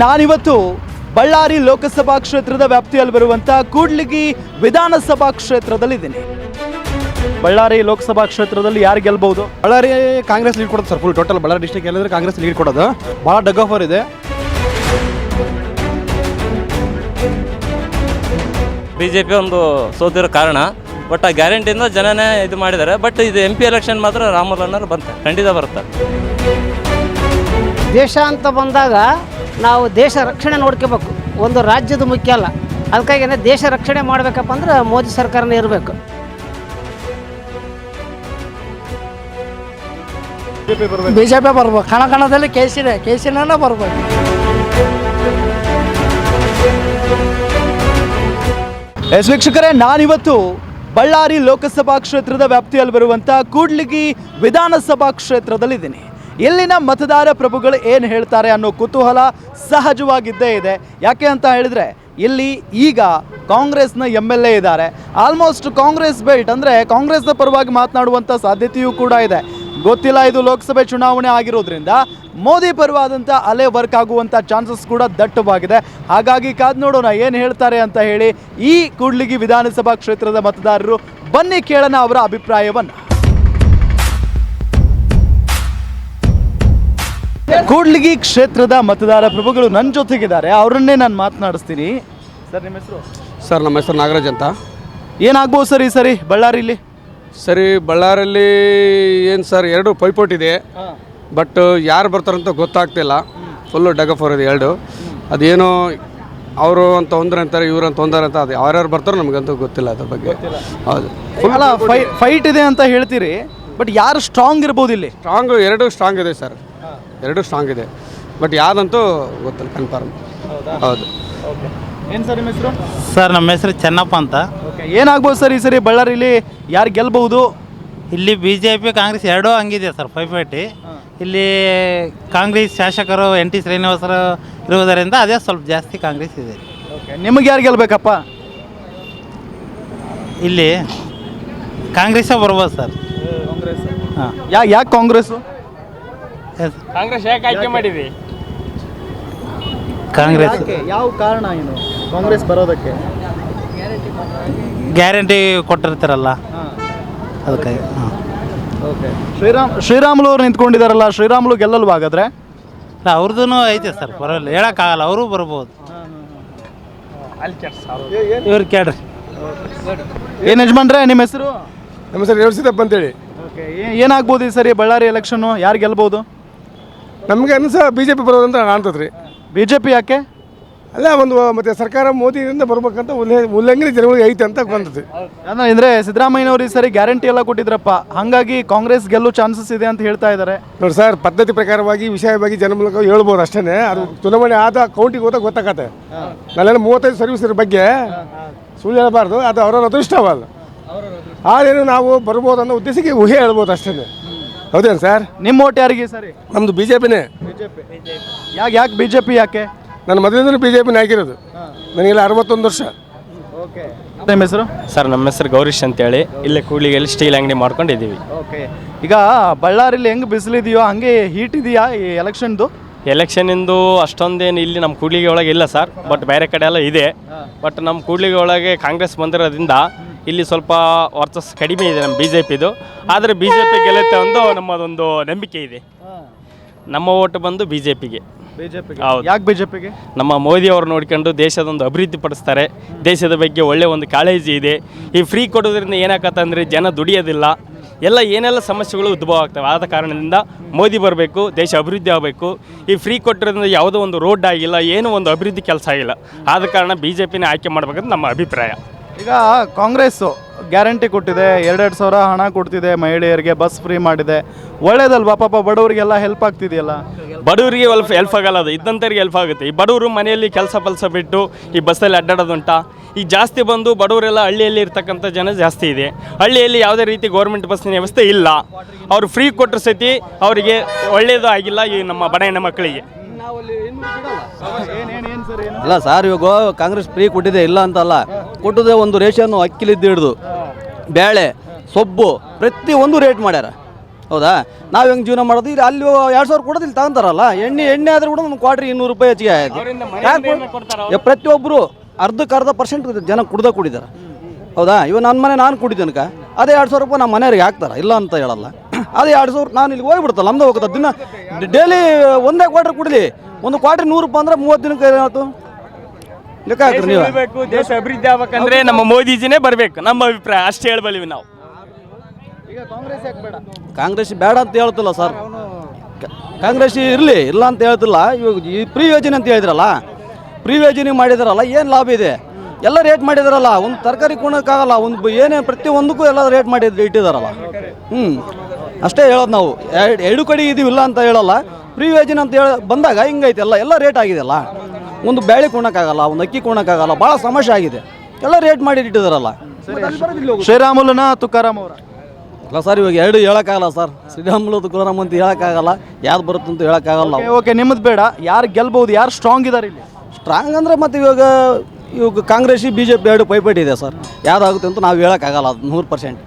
ನಾನಿವತ್ತು ಬಳ್ಳಾರಿ ಲೋಕಸಭಾ ಕ್ಷೇತ್ರದ ವ್ಯಾಪ್ತಿಯಲ್ಲಿ ಬರುವಂತ ಕೂಡ್ಲಿಗಿ ವಿಧಾನಸಭಾ ಕ್ಷೇತ್ರದಲ್ಲಿದ್ದೀನಿ. ಬಳ್ಳಾರಿ ಲೋಕಸಭಾ ಕ್ಷೇತ್ರದಲ್ಲಿ ಯಾರು ಗೆಲ್ಬಹುದು? ಬಳ್ಳಾರಿ ಕಾಂಗ್ರೆಸ್ ಲೀಡ್ ಕೊಡೋದು sir. Full total Ballari district ಎಲ್ಲಂದ್ರೆ ಕಾಂಗ್ರೆಸ್ ಲೀಡ್ ಕೊಡೋದು. ಭಾಳ ಡಗ್ ಆಫರ್ ಇದೆ. ಬಿಜೆಪಿ ಒಂದು ಸೋತಿರೋ ಕಾರಣ, ಬಟ್ ಆ ಗ್ಯಾರಂಟಿಯಿಂದ ಜನನೇ ಇದು ಮಾಡಿದ್ದಾರೆ. ಬಟ್ ಇದು MP ಎಲೆಕ್ಷನ್ ಮಾತ್ರ ರಾಮಲನ್ನರು ಬಂತಾರೆ, ಖಂಡಿತ ಬರುತ್ತಾರೆ. ದೇಶ ಅಂತ ಬಂದಾಗ ನಾವು ದೇಶ ರಕ್ಷಣೆ ನೋಡ್ಕೋಬೇಕು, ಒಂದು ರಾಜ್ಯದ ಮುಖ್ಯ ಅಲ್ಲ. ಅದಕ್ಕಾಗಿ ದೇಶ ರಕ್ಷಣೆ ಮಾಡಬೇಕಪ್ಪ ಅಂದ್ರೆ ಮೋದಿ ಸರ್ಕಾರನೇ ಇರಬೇಕು. ಬಿಜೆಪಿ ಬರ್ಬೇಕು. ಕಣಕಣದಲ್ಲಿ ಕೇಸಿನೇ ಬರ್ಬೇಕು. ವೀಕ್ಷಕರೇ, ನಾನಿವತ್ತು ಬಳ್ಳಾರಿ ಲೋಕಸಭಾ ಕ್ಷೇತ್ರದ ವ್ಯಾಪ್ತಿಯಲ್ಲಿ ಬರುವಂಥ ಕೂಡ್ಲಿಗಿ ವಿಧಾನಸಭಾ ಕ್ಷೇತ್ರದಲ್ಲಿದ್ದೀನಿ. ಇಲ್ಲಿನ ಮತದಾರ ಪ್ರಭುಗಳು ಏನು ಹೇಳ್ತಾರೆ ಅನ್ನೋ ಕುತೂಹಲ ಸಹಜವಾಗಿದ್ದೇ ಇದೆ. ಯಾಕೆ ಅಂತ ಹೇಳಿದರೆ ಇಲ್ಲಿ ಈಗ ಕಾಂಗ್ರೆಸ್ನ MLA ಇದ್ದಾರೆ. ಆಲ್ಮೋಸ್ಟ್ ಕಾಂಗ್ರೆಸ್ ಬೆಲ್ಟ್ ಅಂದರೆ ಕಾಂಗ್ರೆಸ್ನ ಪರವಾಗಿ ಮಾತನಾಡುವಂಥ ಸಾಧ್ಯತೆಯೂ ಕೂಡ ಇದೆ. ಗೊತ್ತಿಲ್ಲ, ಇದು ಲೋಕಸಭೆ ಚುನಾವಣೆ ಆಗಿರೋದ್ರಿಂದ ಮೋದಿ ಪರವಾದಂಥ ಅಲೆ ವರ್ಕ್ ಆಗುವಂಥ ಚಾನ್ಸಸ್ ಕೂಡ ದಟ್ಟವಾಗಿದೆ. ಹಾಗಾಗಿ ಕಾದು ನೋಡೋಣ ಏನು ಹೇಳ್ತಾರೆ ಅಂತ ಹೇಳಿ ಈ ಕೂಡ್ಲಿಗಿ ವಿಧಾನಸಭಾ ಕ್ಷೇತ್ರದ ಮತದಾರರು. ಬನ್ನಿ ಕೇಳೋಣ ಅವರ ಅಭಿಪ್ರಾಯವನ್ನು. ಕೂಡ್ಲಿಗಿ ಕ್ಷೇತ್ರದ ಮತದಾರ ಪ್ರಭುಗಳು ನನ್ನ ಜೊತೆಗಿದ್ದಾರೆ, ಅವರನ್ನೇ ನಾನು ಮಾತನಾಡಿಸ್ತೀನಿ. ಸರ್, ನಿಮ್ಮ ಹೆಸರು? ಸರ್, ನಮ್ಮ ಹೆಸರು ನಾಗರಾಜ್ ಅಂತ. ಏನಾಗ್ಬೋದು ಸರ್ ಈ ಸರಿ ಬಳ್ಳಾರಿಲಿ? ಸರಿ, ಬಳ್ಳಾರಲ್ಲಿ ಏನು ಸರ್, ಎರಡು ಪೈಪೋಟಿದೆ. ಬಟ್ ಯಾರು ಬರ್ತಾರಂತ ಗೊತ್ತಾಗ್ತಿಲ್ಲ. ಫುಲ್ಲು ಡಗ್ ಆಫರ್ ಇದೆ ಎರಡು. ಅದೇನೋ ಅವರು ಅಂತ ಒಂದ್ರೆ ಅಂತಾರೆ, ಇವರು ಅಂತ ಒಂದಾರೆ ಅಂತ. ಅದು ಯಾರ್ಯಾರು ಬರ್ತಾರೋ ನಮಗಂತೂ ಗೊತ್ತಿಲ್ಲ ಅದ್ರ ಬಗ್ಗೆ. ಹೌದು, ಅಲ್ಲ, ಫೈಟ್ ಇದೆ ಅಂತ ಹೇಳ್ತೀರಿ, ಬಟ್ ಯಾರು ಸ್ಟ್ರಾಂಗ್ ಇರ್ಬೋದು ಇಲ್ಲಿ? ಎರಡು ಸ್ಟ್ರಾಂಗ್ ಇದೆ ಸರ್, ಎರಡು ಸ್ಟ್ರಾಂಗ್ ಇದೆ. ಬಟ್ ಯಾವುದಂತೂ ಗೊತ್ತಿಲ್ಲ ಕನ್ಫರ್ಮ್. ಹೌದು. ಏನು ಸರ್ ನಿಮ್ಮ ಹೆಸರು? ಸರ್, ನಮ್ಮ ಹೆಸರು ಚೆನ್ನಪ್ಪ ಅಂತ. ಓಕೆ, ಏನಾಗ್ಬೋದು ಸರ್ ಈ ಸರಿ ಬಳ್ಳಾರಿಲಿ ಯಾರು ಗೆಲ್ಬಹುದು? ಇಲ್ಲಿ BJP ಕಾಂಗ್ರೆಸ್ ಎರಡೂ ಹಂಗಿದೆ ಸರ್, ಪೈಪೋಟಿ. ಇಲ್ಲಿ ಕಾಂಗ್ರೆಸ್ ಶಾಸಕರು NT ಶ್ರೀನಿವಾಸರು ಇರುವುದರಿಂದ ಅದೇ ಸ್ವಲ್ಪ ಜಾಸ್ತಿ ಕಾಂಗ್ರೆಸ್ ಇದೆ. ಓಕೆ, ನಿಮಗೆ ಯಾರು ಗೆಲ್ಬೇಕಪ್ಪ? ಇಲ್ಲಿ ಕಾಂಗ್ರೆಸ್ಸೇ ಬರ್ಬೋದು ಸರ್. ಕಾಂಗ್ರೆಸ್? ಹಾಂ. ಯಾಕೆ ಕಾಂಗ್ರೆಸ್ಸು? ಕಾಂಗ್ರೆಸ್ ಯಾಕೆ ಆಯ್ಕೆ ಮಾಡಿದ್ವಿ? ಕಾಂಗ್ರೆಸ್ ಯಾವ ಕಾರಣ ಏನು ಕಾಂಗ್ರೆಸ್ ಬರೋದಕ್ಕೆ? ಗ್ಯಾರಂಟಿ ಕೊಟ್ಟಿರ್ತಾರಲ್ಲ ಅದಕ್ಕೆ. ಹಾಂ. ಓಕೆ, ಶ್ರೀರಾಮುಲು ಅವ್ರು ನಿಂತ್ಕೊಂಡಿದ್ದಾರಲ್ಲ, ಶ್ರೀರಾಮುಲು ಗೆಲ್ಲಲ್ವಾ ಹಾಗಾದ್ರೆ? ಇಲ್ಲ, ಅವ್ರದ್ದು ಐತೆ ಸರ್, ಪರವಾಗಿಲ್ಲ, ಹೇಳೋಕ್ಕಾಗಲ್ಲ, ಅವರು ಬರ್ಬೋದು. ಇವ್ರು ಕೇಳ್ರಿ. ಏನು ಯಜಮಾನ್ರೆ, ನಿಮ್ಮ ಹೆಸರು? ನಮ್ಮ ಹೆಸರು ರೇವಸಿದ್ದಪ್ಪ ಅಂತೇಳಿ. ಓಕೆ, ಏನಾಗ್ಬೋದು ಈ ಸರಿ ಬಳ್ಳಾರಿ ಎಲೆಕ್ಷನ್ನು? ಯಾರು ಗೆಲ್ಬೋದು? ನಮಗೆ ಅನ್ಸ BJP ಬರೋದಂತ ಕಾಣ್ತದೆ ರೀ. BJP ಯಾಕೆ? ಅಲ್ಲ, ಒಂದು ಮತ್ತೆ ಸರ್ಕಾರ ಮೋದಿಯಿಂದ ಬರ್ಬೇಕಂತ ಉಲ್ಲಂಘನೆ ಜನಗಳಿಗೆ ಐತೆ ಅಂತ ಬಂದದ್ದು. ಅಂದರೆ ಸಿದ್ದರಾಮಯ್ಯನವರು ಈ ಸರಿ ಗ್ಯಾರಂಟಿ ಎಲ್ಲ ಕೊಟ್ಟಿದ್ರಪ್ಪ, ಹಾಗಾಗಿ ಕಾಂಗ್ರೆಸ್ ಗೆಲ್ಲೋ ಚಾನ್ಸಸ್ ಇದೆ ಅಂತ ಹೇಳ್ತಾ ಇದ್ದಾರೆ. ನೋಡಿ ಸರ್, ಪದ್ಧತಿ ಪ್ರಕಾರವಾಗಿ ವಿಷಯವಾಗಿ ಜನ ಮೂಲಕ ಹೇಳ್ಬೋದು ಅಷ್ಟೇ. ಅದು ಚುನಾವಣೆ ಆದ ಕೌಂಟಿಗೆ ಹೋದಾಗ ಗೊತ್ತಾಗತ್ತೆ. ನಾನೇನು 35 ಸರ್ವಿಸ್ ಬಗ್ಗೆ ಸುಳ್ಳು ಹೇಳಬಾರ್ದು, ಅದು ಅವರ ಅದೃಷ್ಟವಲ್ಲ. ಆದೇನು ನಾವು ಬರ್ಬೋದು ಅನ್ನೋ ಉದ್ದೇಶಕ್ಕೆ ಊಹೆ ಹೇಳ್ಬೋದು ಅಷ್ಟೇ. ಹೌದೇನು ಸರ್? ನಿಮ್ಮ ಓಟ್ ಯಾರಿಗೆ ಸರಿ? ನಮ್ಮದು BJPನೇ. ಯಾಕೆ BJP ಯಾಕೆ? ನನ್ನ ಮೊದಲಿಂದ BJPನೇ ಆಗಿರೋದು. ನನಗೆಲ್ಲ 61 ವರ್ಷ. ಓಕೆ, ನಿಮ್ಮ ಹೆಸರು? ಸರ್, ನಮ್ಮ ಹೆಸರು ಗೌರೀಶ್ ಅಂತೇಳಿ. ಇಲ್ಲೇ ಕೂಡ್ಲಿಗೆಲ್ಲಿ ಸ್ಟೀಲ್ ಅಂಗಡಿ ಮಾಡ್ಕೊಂಡಿದ್ದೀವಿ. ಓಕೆ, ಈಗ ಬಳ್ಳಾರಿಲಿ ಹೆಂಗೆ ಬಿಸಿಲಿದೆಯೋ ಹಂಗೆ ಹೀಟ್ ಇದೆಯಾ ಈ ಎಲೆಕ್ಷನ್ದು? ಎಲೆಕ್ಷನಿಂದು ಅಷ್ಟೊಂದೇನು ಇಲ್ಲಿ ನಮ್ಮ ಕೂಡ್ಲಿಗೆ ಒಳಗೆ ಇಲ್ಲ ಸರ್, ಬಟ್ ಬೇರೆ ಕಡೆ ಎಲ್ಲ ಇದೆ. ಬಟ್ ನಮ್ಮ ಕೂಡ್ಲಿಗೆ ಒಳಗೆ ಕಾಂಗ್ರೆಸ್ ಬಂದಿರೋದ್ರಿಂದ ಇಲ್ಲಿ ಸ್ವಲ್ಪ ವರ್ಚಸ್ಸು ಕಡಿಮೆ ಇದೆ ನಮ್ಮ BJPದು. ಆದರೆ BJP ಗೆಲ್ಲುತ್ತೆ ಒಂದು ನಮ್ಮದೊಂದು ನಂಬಿಕೆ ಇದೆ. ನಮ್ಮ ಓಟು ಬಂದು BJPಗೆ. ಹೌದು. ಯಾಕೆ BJPಗೆ? ನಮ್ಮ ಮೋದಿ ಅವರು ನೋಡ್ಕೊಂಡು ದೇಶದೊಂದು ಅಭಿವೃದ್ಧಿ ಪಡಿಸ್ತಾರೆ. ದೇಶದ ಬಗ್ಗೆ ಒಳ್ಳೆ ಒಂದು ಕಾಳಜಿ ಇದೆ. ಈ ಫ್ರೀ ಕೊಡೋದ್ರಿಂದ ಏನಾಗತ್ತಂದರೆ ಜನ ದುಡಿಯೋದಿಲ್ಲ, ಏನೆಲ್ಲ ಸಮಸ್ಯೆಗಳು ಉದ್ಭವ ಆಗ್ತವೆ. ಆದ ಕಾರಣದಿಂದ ಮೋದಿ ಬರಬೇಕು, ದೇಶ ಅಭಿವೃದ್ಧಿ ಆಗಬೇಕು. ಈ ಫ್ರೀ ಕೊಟ್ಟಿರೋದ್ರಿಂದ ಯಾವುದೋ ಒಂದು ರೋಡ್ ಆಗಿಲ್ಲ, ಏನೋ ಒಂದು ಅಭಿವೃದ್ಧಿ ಕೆಲಸ ಆಗಿಲ್ಲ. ಆದ ಕಾರಣ BJPನೇ ಆಯ್ಕೆ ಮಾಡಬೇಕಂತ ನಮ್ಮ ಅಭಿಪ್ರಾಯ. ಈಗ ಕಾಂಗ್ರೆಸ್ಸು ಗ್ಯಾರಂಟಿ ಕೊಟ್ಟಿದೆ, 2,000 ಹಣ ಕೊಡ್ತಿದೆ, ಮಹಿಳೆಯರಿಗೆ ಬಸ್ ಫ್ರೀ ಮಾಡಿದೆ, ಒಳ್ಳೇದಲ್ವಾ? ಪಾಪ ಬಡವರಿಗೆಲ್ಲ ಹೆಲ್ಪ್ ಆಗ್ತಿದೆಯಲ್ಲ. ಬಡವರಿಗೆ ಹೆಲ್ಪ್ ಆಗಲ್ಲ, ಅದು ಇದ್ದಂಥವ್ರಿಗೆ ಹೆಲ್ಪ್ ಆಗುತ್ತೆ. ಈ ಬಡವರು ಮನೆಯಲ್ಲಿ ಕೆಲಸ ಬಿಟ್ಟು ಈ ಬಸ್ಸಲ್ಲಿ ಅಡ್ಡಾಡೋದುಂಟ. ಈಗ ಜಾಸ್ತಿ ಬಂದು ಬಡವರೆಲ್ಲ ಹಳ್ಳಿಯಲ್ಲಿ ಇರ್ತಕ್ಕಂಥ ಜನ ಜಾಸ್ತಿ ಇದೆ. ಹಳ್ಳಿಯಲ್ಲಿ ಯಾವುದೇ ರೀತಿ ಗೌರ್ಮೆಂಟ್ ಬಸ್ಸಿನ ವ್ಯವಸ್ಥೆ ಇಲ್ಲ. ಅವರು ಫ್ರೀ ಕೊಟ್ಟರು ಸತಿ ಅವರಿಗೆ ಒಳ್ಳೆಯದು ಆಗಿಲ್ಲ ಈ ನಮ್ಮ ಬಡ ಹೆಣ್ಣು ಮಕ್ಕಳಿಗೆ. ಅಲ್ಲ ಸರ್, ಇವಾಗ ಕಾಂಗ್ರೆಸ್ ಫ್ರೀ ಕೊಟ್ಟಿದೆ, ಇಲ್ಲ ಅಂತಲ್ಲ. ಕೊಟ್ಟಿದೆ ಒಂದು ರೇಷನ್ನು, ಅಕ್ಕಿಲಿದ್ದು ಹಿಡಿದು ಬೇಳೆ, ಸೊಪ್ಪು ಪ್ರತಿ ಒಂದು ರೇಟ್ ಮಾಡ್ಯಾರ. ಹೌದಾ? ನಾವು ಹೆಂಗೆ ಜೀವನ ಮಾಡೋದು? ಇಲ್ಲಿ ಅಲ್ಲಿ 2,000 ಕೊಡೋದು ಇಲ್ಲಿ ತಗೊಂತಾರಲ್ಲ. ಎಣ್ಣೆ ಆದರೂ ಕೂಡ ಒಂದು ಕ್ವಾಟ್ರಿ 200 ರೂಪಾಯಿ ಹೆಚ್ಚಿಗೆ ಆಯ್ತು. ಪ್ರತಿಯೊಬ್ಬರು ಅರ್ಧ% ಜನ ಕುಡಿದಾರೆ. ಹೌದಾ? ಇವಾಗ ನನ್ನ ಮನೆ ನಾನು ಕುಡಿದನಕ ಅದೇ 2,000 ರೂಪಾಯಿ ನಮ್ಮ ಮನೆಯವ್ರಿಗೆ ಹಾಕ್ತಾರೆ, ಇಲ್ಲ ಅಂತ ಹೇಳಲ್ಲ. ಅದೇ 2,000 ನಾನು ಇಲ್ಲಿ ಹೋಗ್ಬಿಡ್ತಲ್ಲ, ನಮ್ದು ಹೋಗ್ತದೆ ದಿನ. ಡೈಲಿ ಒಂದೇ ಕ್ವಾಟ್ರ್ ಕುಡಿಲಿ, ಒಂದು ಕ್ವಾಟ್ರಿ 100 ರೂಪಾಯಿ ಅಂದರೆ 30 ದಿನಕ್ಕೆ ಏನಾಯ್ತು ಲೆಕ್ಕ ಹಾಕ್ರಿ ನೀವು. ದೇಶ ಅಭಿವೃದ್ಧಿ ಆಗ್ಬೇಕಂದ್ರೆ ನಮ್ಮ ಮೋದಿಜಿನೇ ಬರಬೇಕು, ನಮ್ಮ ಅಭಿಪ್ರಾಯ ಅಷ್ಟೇ ಹೇಳ್ಬಲ್ಲಿವಿ ನಾವು. ಈಗ ಕಾಂಗ್ರೆಸ್ ಯಾಕೆ ಬೇಡ? ಕಾಂಗ್ರೆಸ್ ಬೇಡ ಅಂತ ಹೇಳ್ತಿಲ್ಲ ಸರ್, ಕಾಂಗ್ರೆಸ್ ಇರಲಿ, ಇಲ್ಲ ಅಂತ ಹೇಳ್ತಿಲ್ಲ. ಇವಾಗ ಈ ಫ್ರೀ ಯೋಜನೆ ಅಂತ ಹೇಳಿದ್ರಲ್ಲ, ಫ್ರೀ ಯೋಜನೆ ಮಾಡಿದಾರಲ್ಲ, ಏನು ಲಾಭ ಇದೆ? ಎಲ್ಲ ರೇಟ್ ಮಾಡಿದಾರಲ್ಲ, ಒಂದು ತರಕಾರಿ ಕೊಡೋಕ್ಕಾಗಲ್ಲ, ಒಂದು ಏನೇ ಪ್ರತಿಯೊಂದಕ್ಕೂ ಎಲ್ಲ ರೇಟ್ ಮಾಡಿ ಇಟ್ಟಿದಾರಲ್ಲ. ಅಷ್ಟೇ ಹೇಳೋದು ನಾವು. ಎರಡು ಕಡೆ ಇದೀವಿಲ್ಲ ಅಂತ ಹೇಳಲ್ಲ. ಫ್ರೀ ಯೋಜನೆ ಅಂತ ಬಂದಾಗ ಹಿಂಗೈತೆ, ಎಲ್ಲ ರೇಟ್ ಆಗಿದೆಯಲ್ಲ. ಒಂದು ಬೇಳೆ ಕೊಡೋಕ್ಕಾಗಲ್ಲ, ಒಂದು ಅಕ್ಕಿ ಕೊಡೋಕ್ಕಾಗಲ್ಲ, ಭಾಳ ಸಮಸ್ಯೆ ಆಗಿದೆ. ಎಲ್ಲ ರೇಟ್ ಮಾಡಿ ಇಟ್ಟಿದಾರಲ್ಲ. ಶ್ರೀರಾಮುಲುನ ತುಕಾರಾಮ್ ಅವರ? ಅಲ್ಲ ಸರ್, ಇವಾಗ ಎರಡು ಹೇಳೋಕ್ಕಾಗಲ್ಲ ಸರ್. ಶ್ರೀರಾಮುಲು ತುಕಾರಾಮ್ ಅಂತ ಹೇಳೋಕ್ಕಾಗಲ್ಲ, ಯಾವ್ದು ಬರುತ್ತೆ ಅಂತ ಹೇಳೋಕ್ಕಾಗಲ್ಲ. ಓಕೆ, ನಿಮ್ಮದು ಬೇಡ. ಯಾರು ಗೆಲ್ಬಹುದು? ಯಾರು ಸ್ಟ್ರಾಂಗ್ ಇದ್ದಾರೆ ಇಲ್ಲಿ? ಸ್ಟ್ರಾಂಗ್ ಅಂದರೆ ಮತ್ತೆ ಇವಾಗ ಕಾಂಗ್ರೆಸ್ BJP ಎರಡು ಪೈಪೋಟಿ ಇದೆ ಸರ್. ಯಾವ್ದಾಗುತ್ತೆ ಅಂತ ನಾವು ಹೇಳೋಕ್ಕಾಗಲ್ಲ, ಅದು 100%.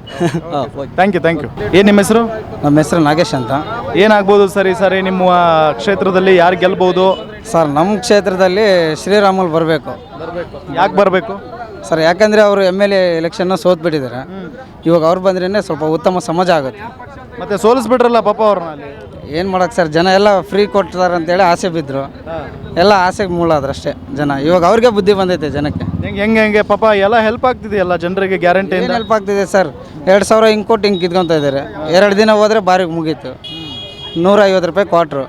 Thank you. ಏನು ನಿಮ್ಮ ಹೆಸರು? ನಮ್ಮ ಹೆಸರು ನಾಗೇಶ್ ಅಂತ. ಏನಾಗ್ಬೋದು ಸರಿ ನಿಮ್ಮ ಕ್ಷೇತ್ರದಲ್ಲಿ ಯಾರು ಗೆಲ್ಬಹುದು? ಸರ್, ನಮ್ಮ ಕ್ಷೇತ್ರದಲ್ಲಿ ಶ್ರೀರಾಮುಲು ಬರಬೇಕು. ಯಾಕೆ ಬರಬೇಕು ಸರ್? ಯಾಕಂದರೆ ಅವರು MLA ಎಲೆಕ್ಷನ್ನ ಸೋತ್ಬಿಟ್ಟಿದ್ದಾರೆ. ಇವಾಗ ಅವ್ರು ಬಂದ್ರೇ ಸ್ವಲ್ಪ ಉತ್ತಮ ಸಮಾಜ ಆಗುತ್ತೆ. ಮತ್ತೆ ಸೋಲಿಸ್ಬಿಟ್ರಲ್ಲ ಪಾಪ ಅವ್ರನ್ನ ಅಲ್ಲಿ. ಏನು ಮಾಡೋಕ್ಕೆ ಸರ್, ಜನ ಎಲ್ಲ ಫ್ರೀ ಕೊಡ್ತಾರೆ ಅಂತೇಳಿ ಆಸೆ ಬಿದ್ದರು, ಎಲ್ಲ ಆಸೆಗೆ ಮೂಳಾದ್ರು ಅಷ್ಟೇ ಜನ. ಇವಾಗ ಅವ್ರಿಗೆ ಬುದ್ಧಿ ಬಂದೈತೆ ಜನಕ್ಕೆ. ಹೆಂಗೆ ಪಾಪ ಎಲ್ಲ ಹೆಲ್ಪ್ ಆಗ್ತಿದೆಯಲ್ಲ ಜನರಿಗೆ, ಗ್ಯಾರಂಟಿ ಏನು ಹೆಲ್ಪ್ ಆಗ್ತಿದೆ ಸರ್? 2,000 ಹಿಂಗೆ ಕೊಟ್ಟು ಹಿಂಗೆ ಕಿತ್ಕೊತಾ ಇದ್ದಾರೆ. 2 ದಿನ ಹೋದರೆ ಬಾರಿಗೆ ಮುಗೀತು. 150 ರೂಪಾಯಿ ಕ್ವಾಟ್ರು,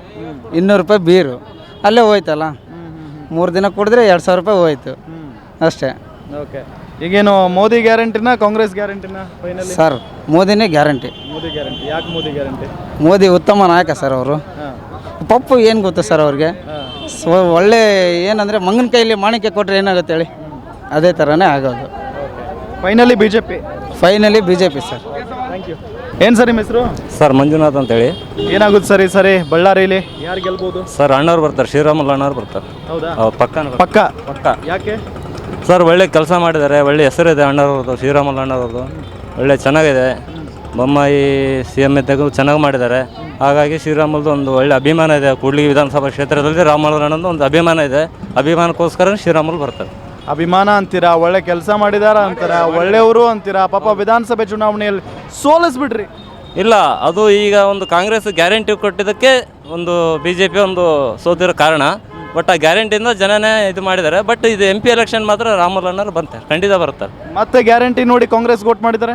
200 ರೂಪಾಯಿ ಬೀರು, ಅಲ್ಲೇ ಹೋಯ್ತಲ್ಲ. 3 ದಿನ ಕುಡಿದ್ರೆ 2,000 ರೂಪಾಯಿ ಹೋಯ್ತು ಅಷ್ಟೇ. ಓಕೆ, ಈಗೇನು ಮೋದಿ ಗ್ಯಾರಂಟಿನ ಕಾಂಗ್ರೆಸ್ ಗ್ಯಾರಂಟಿನ ಫೈನಲಿ? ಸರ್, ಮೋದಿನೇ ಗ್ಯಾರಂಟಿ. ಮೋದಿ ಗ್ಯಾರಂಟಿ. ಯಾಕೆ ಮೋದಿ ಗ್ಯಾರಂಟಿ? ಮೋದಿ ಉತ್ತಮ ನಾಯಕ ಸರ್. ಅವರು ಪಪ್ಪು ಏನು ಗೊತ್ತು ಸರ್ ಅವ್ರಿಗೆ? ಒಳ್ಳೆ ಏನಂದರೆ ಮಂಗನ ಕೈಯಲ್ಲಿ ಮಾಣಿಕ್ಯ ಕೊಟ್ಟರೆ ಏನಾಗುತ್ತೆ ಹೇಳಿ, ಅದೇ ಥರನೇ ಆಗೋದು. Finally BJP? Finally BJP sir. Thank you. ಏನು ಸರ್ ನಿಮ್ಮ ಹೆಸರು? ಸರ್ ಮಂಜುನಾಥ್ ಅಂತೇಳಿ. ಏನಾಗುತ್ತೆ ಸರಿ ಬಳ್ಳಾರಿಲಿ ಯಾರು ಗೆಲ್ಬೋದು? ಸರ್ ಅಣ್ಣವ್ರು ಬರ್ತಾರೆ, ಶ್ರೀರಾಮುಲು ಅಣ್ಣವ್ರು ಬರ್ತಾರೆ. ಹೌದಾ? ಪಕ್ಕ. ಯಾಕೆ ಸರ್ ಒಳ್ಳೆ ಕೆಲಸ ಮಾಡಿದ್ದಾರೆ, ಒಳ್ಳೆ ಹೆಸರಿದೆ ಅಣ್ಣವ್ರದ್ದು, ಶ್ರೀರಾಮುಲು ಅಣ್ಣವ್ರದ್ದು. ಒಳ್ಳೆ ಚೆನ್ನಾಗಿದೆ. ಬೊಮ್ಮಾಯಿ CM ಇದ್ದಾಗ ಚೆನ್ನಾಗಿ ಮಾಡಿದ್ದಾರೆ. ಹಾಗಾಗಿ ಶ್ರೀರಾಮುಲ್ದು ಒಂದು ಒಳ್ಳೆ ಅಭಿಮಾನ ಇದೆ. ಕೂಡ್ಲಿಗಿ ವಿಧಾನಸಭಾ ಕ್ಷೇತ್ರದಲ್ಲಿ ರಾಮುಲು ಅಣ್ಣಂದು ಒಂದು ಅಭಿಮಾನ ಇದೆ. ಅಭಿಮಾನಕ್ಕೋಸ್ಕರ ಶ್ರೀರಾಮುಲು ಬರ್ತಾರೆ. ಅಭಿಮಾನ ಅಂತೀರಾ, ಒಳ್ಳೆ ಕೆಲಸ ಮಾಡಿದಾರ ಅಂತಾರ, ಒಳ್ಳೆಯವರು ಅಂತೀರಾ. ಪಾಪ ವಿಧಾನಸಭೆ ಚುನಾವಣೆಯಲ್ಲಿ ಸೋಲಿಸ್ಬಿಟ್ರಿ. ಇಲ್ಲ, ಅದು ಈಗ ಒಂದು ಕಾಂಗ್ರೆಸ್ ಗ್ಯಾರಂಟಿ ಕೊಟ್ಟಿದ್ದಕ್ಕೆ ಒಂದು BJP ಒಂದು ಸೋತಿರೋ ಕಾರಣ. ಬಟ್ ಆ ಗ್ಯಾರಂಟಿಯಿಂದ ಜನನೇ ಇದು ಮಾಡಿದ್ದಾರೆ. ಬಟ್ ಇದು MP ಎಲೆಕ್ಷನ್ ಮಾತ್ರ ರಾಮುಲು ಅಣ್ಣರು ಬರ್ತಾರೆ, ಖಂಡಿತ ಬರ್ತಾರೆ. ಮತ್ತೆ ಗ್ಯಾರಂಟಿ ನೋಡಿ ಕಾಂಗ್ರೆಸ್ ವೋಟ್ ಮಾಡಿದ್ದಾರೆ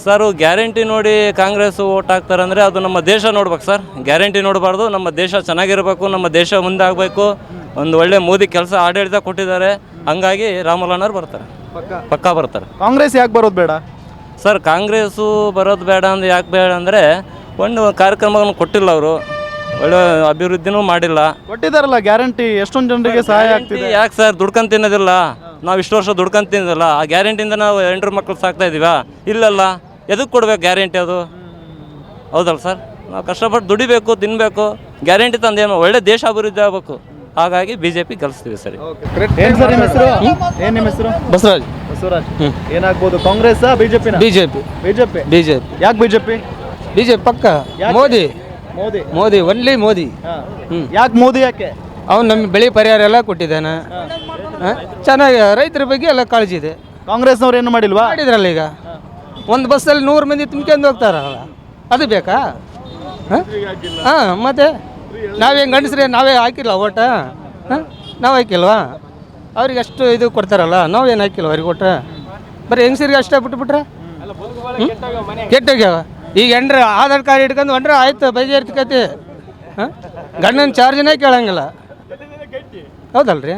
ಸರ್. ಗ್ಯಾರಂಟಿ ನೋಡಿ ಕಾಂಗ್ರೆಸ್ ವೋಟ್ ಹಾಕ್ತಾರೆ ಅಂದರೆ ಅದು ನಮ್ಮ ದೇಶ ನೋಡ್ಬೇಕು ಸರ್. ಗ್ಯಾರಂಟಿ ನೋಡಬಾರ್ದು, ನಮ್ಮ ದೇಶ ಚೆನ್ನಾಗಿರಬೇಕು, ನಮ್ಮ ದೇಶ ಮುಂದೆ ಆಗಬೇಕು. ಒಂದು ಒಳ್ಳೆ ಮೋದಿ ಕೆಲಸ ಆಡಳಿತ ಕೊಟ್ಟಿದ್ದಾರೆ, ಹಂಗಾಗಿ ರಾಮುಲು ಅಣ್ಣರು ಬರ್ತಾರೆ, ಪಕ್ಕಾ ಬರ್ತಾರೆ. ಕಾಂಗ್ರೆಸ್ ಯಾಕೆ ಬರೋದು ಬೇಡ ಸರ್? ಕಾಂಗ್ರೆಸ್ಸು ಬರೋದು ಬೇಡ ಅಂದರೆ ಯಾಕೆ ಬೇಡ ಅಂದರೆ ಒಂದು ಕಾರ್ಯಕ್ರಮವನ್ನು ಕೊಟ್ಟಿಲ್ಲ ಅವರು, ಒಳ್ಳೆ ಅಭಿವೃದ್ಧಿನೂ ಮಾಡಿಲ್ಲ. ಕೊಟ್ಟಿದ್ದಾರಲ್ಲ ಗ್ಯಾರಂಟಿ, ಎಷ್ಟೊಂದು ಜನರಿಗೆ ಸಹಾಯ ಆಗ್ತಿದೆ. ಯಾಕೆ ಸರ್? ದುಡ್ಕೊಂಡು ತಿನ್ನೋದಿಲ್ಲ ನಾವು? ಇಷ್ಟು ವರ್ಷ ದುಡ್ಕೊಂಡು ತಿನ್ನೋದಿಲ್ಲ. ಆ ಗ್ಯಾರಂಟಿಯಿಂದ ನಾವು 2 ಮಕ್ಕಳು ಸಾಕ್ತಾ ಇದ್ದೀವಾ? ಇಲ್ಲಲ್ಲ. ಎದಕ್ಕೆ ಕೊಡ್ಬೇಕು ಗ್ಯಾರಂಟಿ? ಅದು ಹೌದಲ್ಲ ಸರ್? ನಾವು ಕಷ್ಟಪಟ್ಟು ದುಡಿಬೇಕು, ತಿನ್ನಬೇಕು. ಗ್ಯಾರಂಟಿ ತಂದೇನು ಒಳ್ಳೆ ದೇಶ ಅಭಿವೃದ್ಧಿ ಆಗಬೇಕು. ಹಾಗಾಗಿ BJP ಗೆಲ್ಲಿಸ್ತೀವಿ ಸರ್. ಏನು ಸರ್ ನಿಮ್ಮ ಹೆಸರು? ಏನು ನಿಮ್ಮ ಹೆಸರು? ಬಸವರಾಜ್. ಏನಾಗ್ಬೋದು, ಕಾಂಗ್ರೆಸ್ BJP? BJP. ಯಾಕೆ BJP ಪಕ್ಕ. ಮೋದಿ ಒನ್ಲಿ ಮೋದಿ. ಯಾಕೆ ಮೋದಿ? ಯಾಕೆ? ಅವ್ನು ನಮಗೆ ಬೆಳೆ ಪರಿಹಾರ ಎಲ್ಲ ಕೊಟ್ಟಿದ್ದಾನೆ. ಚೆನ್ನಾಗಿ ರೈತರ ಬಗ್ಗೆ ಎಲ್ಲ ಕಾಳಜಿ ಇದೆ. ಕಾಂಗ್ರೆಸ್ನವ್ರು ಏನು ಮಾಡಿಲ್ವಾ? ಮಾಡಿದ್ರಲ್ಲ, ಈಗ ಒಂದು ಬಸ್ಸಲ್ಲಿ 100 ಮಂದಿ ತುಂಬ್ಕೊಂಡು ಹೋಗ್ತಾರಲ್ಲ, ಅದು ಬೇಕಾ? ಮತ್ತೆ ನಾವೇನು ಗಂಡಸ್ರೆ ನಾವೇ ಹಾಕಿಲ್ಲ ಓಟ? ನಾವು ಹಾಕಿಲ್ವಾ? ಅವ್ರಿಗೆ ಅಷ್ಟು ಇದು ಕೊಡ್ತಾರಲ್ಲ, ನಾವೇನು ಹಾಕಿಲ್ಲ ಅವ್ರಿಗೆ ಓಟ? ಬರೀ ಹೆಂಗಸರಿಗೆ ಅಷ್ಟೇ ಬಿಟ್ಬಿಟ್ರೆ ಕೆಟ್ಟೋಗ್ಯಾವ. ಈಗ ಆಧಾರ್ ಕಾರ್ಡ್ ಇಟ್ಕೊಂಡು ಹೊಂಡ್ರೆ ಆಯ್ತು, ಬಗೆಹರಿಕತಿ. ಗಂಡನ ಚಾರ್ಜನೇ ಕೇಳಂಗಿಲ್ಲ, ಹೌದಲ್ರಿ?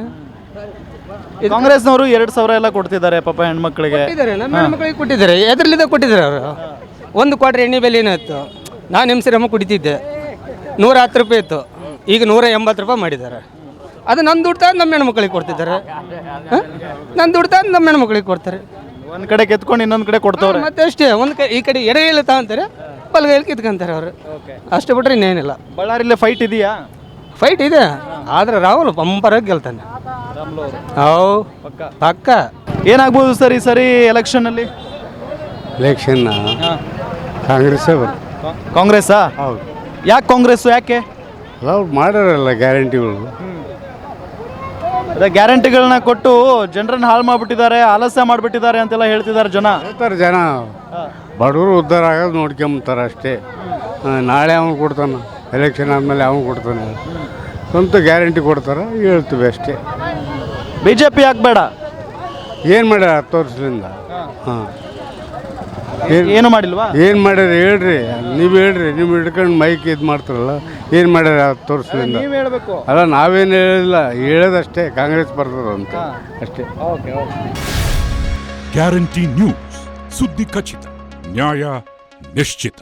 ಕಾಂಗ್ರೆಸ್ನವರು 2,000 ಎಲ್ಲ ಕೊಡ್ತಿದ್ದಾರೆ ಪಾಪ ಹೆಣ್ಮಕ್ಳಿಗೆ. ನಮ್ಮ ಹೆಣ್ಮಕ್ಳಿಗೆ ಕೊಟ್ಟಿದ್ದಾರೆ. ಎದ್ರಲ್ಲಿಂದ ಕೊಟ್ಟಿದ್ದಾರೆ ಅವರು. 1 ಕ್ವಾಟ್ರ್ ಎಣ್ಣೆ ಬೆಲೆ ಏನಿತ್ತು? ನಾನು ಹೆಂಗಸರಮ್ಮ ಕುಡಿತಿದ್ದೆ, 110 ರೂಪಾಯಿ ಇತ್ತು, ಈಗ 180 ರೂಪಾಯಿ ಮಾಡಿದ್ದಾರೆ. ಅದು ನನ್ನ ದುಡ್ಡು ತಂದು ನಮ್ಮ ಹೆಣ್ಮಕ್ಳಿಗೆ ಕೊಡ್ತಿದ್ದಾರೆ. ನನ್ನ ದುಡ್ಡು ತಂದು ನಮ್ಮ ಹೆಣ್ಮಕ್ಳಿಗೆ ಕೊಡ್ತಾರೆ. ಒಂದು ಕಡೆ ಕೆತ್ಕೊಂಡು ಇನ್ನೊಂದು ಕಡೆ ಕೊಡ್ತವ್ರೆ. ಮತ್ತೆ ಅಷ್ಟೇ, ಈ ಕಡೆ ಎಡಗೈಲಿ ತಗೊಂತಾರೆ, ಬಲಗೈಲಿ ಕಿತ್ಕೊಂತಾರೆ ಅವರು, ಅಷ್ಟೇ ಬಿಟ್ರೆ ಇನ್ನೇನಿಲ್ಲ. ಬಳ್ಳಾರಿಯಲ್ಲಿ ಫೈಟ್ ಇದೆಯಾ? ಫೈಟ್ ಇದೆ, ಆದರೆ ರಾಹುಲ್ ಬಂಪರಾಗಿ ಗೆಲ್ತಾನೆ. ಪಕ್ಕ. ಏನಾಗ್ಬೋದು ಸರ್ ಈ ಸರಿ ಎಲೆಕ್ಷನ್ ಅಲ್ಲಿ? ಎಲೆಕ್ಷನ್ ಕಾಂಗ್ರೆಸ್ಸೇ ಬರುತ್ತೆ. ಕಾಂಗ್ರೆಸ್ಸಾ? ಹೌದು. ಯಾಕೆ ಕಾಂಗ್ರೆಸ್ಸು ಯಾಕೆ? ಅಲ್ಲ ಅವ್ರು ಮಾಡ್ಯಾರಲ್ಲ ಗ್ಯಾರಂಟಿಗಳು. ಅದೇ ಗ್ಯಾರಂಟಿಗಳನ್ನ ಕೊಟ್ಟು ಜನರನ್ನ ಹಾಳು ಮಾಡಿಬಿಟ್ಟಿದ್ದಾರೆ, ಆಲಸ್ಯ ಮಾಡಿಬಿಟ್ಟಿದ್ದಾರೆ ಅಂತೆಲ್ಲ ಹೇಳ್ತಿದ್ದಾರೆ ಜನ. ಹೇಳ್ತಾರೆ ಜನ, ಬಡವರು ಉದ್ಧಾರ ಆಗೋದು ನೋಡ್ಕೊಂಬತ್ತಾರೆ ಅಷ್ಟೇ. ನಾಳೆ ಅವನು ಕೊಡ್ತಾನೆ, ಎಲೆಕ್ಷನ್ ಆದಮೇಲೆ ಅವನು ಕೊಡ್ತಾನೆ, ಸ್ವಂತ ಗ್ಯಾರಂಟಿ ಕೊಡ್ತಾರೆ ಹೇಳ್ತೀವಿ ಅಷ್ಟೇ. BJP ಯಾಕೆ ಬೇಡ? ಏನು ಮಾಡ್ಯಾರ 10 ವರ್ಷದಿಂದ? ಹಾಂ, ಏನು ಮಾಡಿಲ್ವಾ? ಏನು ಮಾಡ್ಯಾರ ಹೇಳ್ರಿ, ನೀವು ಹೇಳ್ರಿ. ನೀವು ಹಿಡ್ಕೊಂಡು ಮೈಕ್ ಇದು ಮಾಡ್ತಾರಲ್ಲ, ಏನು ಮಾಡ್ಯಾರ 10 ವರ್ಷದಿಂದ? ನೀವು ಹೇಳಬೇಕು. ಅಲ್ಲ, ನಾವೇನು ಹೇಳಿಲ್ಲ, ಹೇಳೋದಷ್ಟೇ ಕಾಂಗ್ರೆಸ್ ಬರ್ತದ ಅಂತ ಅಷ್ಟೇ. ಗ್ಯಾರಂಟಿ ನ್ಯೂಸ್, ಸುದ್ದಿ ಖಚಿತ, ನ್ಯಾಯ ನಿಶ್ಚಿತ.